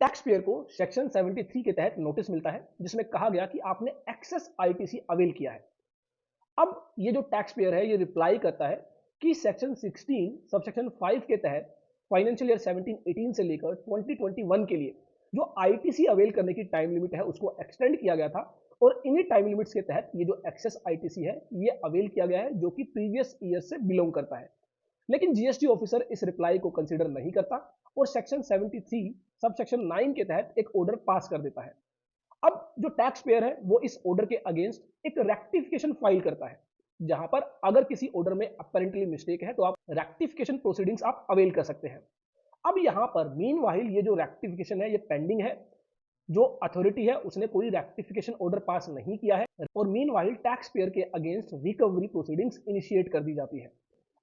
Tax payer को section 73 के तहत नोटिस मिलता है जिसमें कहा गया कि आपने एक्सेस आईटीसी अवेल किया है। अब ये जो टैक्स पेयर है ये रिप्लाई करता है कि सेक्शन 16 सबसेक्शन 5 के तहत फाइनेंशियल ईयर 17-18 से लेकर 2021 के लिए जो आईटीसी अवेल करने की टाइम लिमिट है उसको एक्सटेंड किया गया था और इन्हीं टाइम लिमिट्स के तहत ये जो एक्सेस आईटीसी है ये अवेल किया गया है जो कि प्रीवियस ईयर से बिलोंग करता है। लेकिन जीएसटी ऑफिसर इस रिप्लाई को कंसीडर नहीं करता और सेक्शन 73 सब सेक्शन 9 के तहत एक ऑर्डर पास कर देता है। अब जो टैक्स पेयर है वो इस ऑर्डर के अगेंस्ट एक रेक्टिफिकेशन फाइल करता है जहां पर अगर किसी ऑर्डर में अपेरेंटली मिस्टेक है तो आप रेक्टिफिकेशन प्रोसीडिंग्स आप अवेल कर सकते हैं। अब यहां पर मीनवाइल ये जो रेक्टिफिकेशन है ये पेंडिंग है। जो अथॉरिटी है उसने कोई रेक्टिफिकेशन ऑर्डर पास नहीं किया है और मीनवाइल टैक्स पेयर के अगेंस्ट रिकवरी प्रोसीडिंग्स इनिशिएट कर दी जाती है।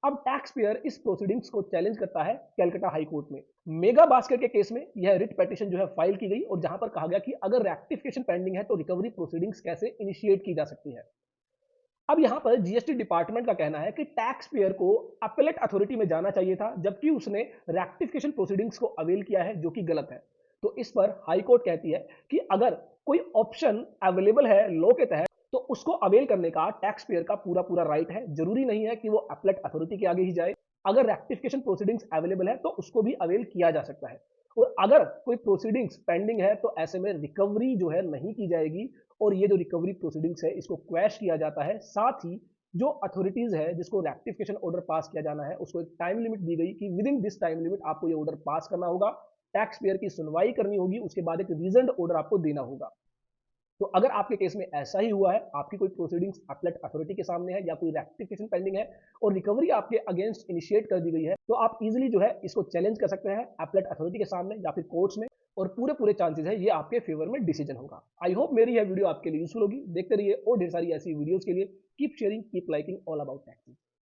अब टैक्स पेयर इस प्रोसीडिंग्स को चैलेंज करता है कैलकाटा हाई कोर्ट में। मेगा बास्केट के केस में यह रिट पिटीशन जो है फाइल की गई और जहां पर कहा गया कि अगर रेक्टिफिकेशन पेंडिंग है तो रिकवरी प्रोसीडिंग्स कैसे इनिशिएट की जा सकती है। अब यहां पर जीएसटी डिपार्टमेंट का कहना है कि टैक्स पेयर को अपीलेट अथॉरिटी में जाना चाहिए था जबकि उसने रेक्टिफिकेशन प्रोसीडिंग्स को अवेल किया है जो कि गलत है। तो इस पर हाई कोर्ट कहती है कि अगर कोई ऑप्शन अवेलेबल है लॉ के तहत तो उसको अवेल करने का टैक्स पेयर का पूरा पूरा राइट है। जरूरी नहीं है कि वो अपीलेट अथॉरिटी के आगे ही जाए। अगर रेक्टिफिकेशन प्रोसीडिंग्स अवेलेबल है तो उसको भी अवेल किया जा सकता है और अगर कोई प्रोसीडिंग्स पेंडिंग है तो ऐसे में रिकवरी जो है नहीं की जाएगी और ये जो रिकवरी प्रोसीडिंग्स है इसको क्वैश किया जाता है। साथ ही जो अथॉरिटीज है जिसको रेक्टिफिकेशन ऑर्डर पास किया जाना है उसको एक टाइम लिमिट दी गई कि with in this time limit आपको ये ऑर्डर पास करना होगा, टैक्स पेयर की सुनवाई करनी होगी, उसके बाद एक रीजन्ड ऑर्डर आपको देना होगा। तो अगर आपके केस में ऐसा ही हुआ है, आपकी कोई प्रोसीडिंग्स अपीलेट अथॉरिटी के सामने है या कोई रेक्टिफिकेशन पेंडिंग है और रिकवरी आपके अगेंस्ट इनिशिएट कर दी गई है तो आप इजीली जो है इसको चैलेंज कर सकते हैं अपीलेट अथॉरिटी के सामने या फिर कोर्ट्स में और पूरे पूरे चांसेस है ये आपके फेवर में डिसीजन होगा। आई होप मेरी यह वीडियो आपके लिए यूजफुल होगी। देखते रहिए और ढेर सारी ऐसी वीडियोस के लिए keep sharing, keep liking all about taxes.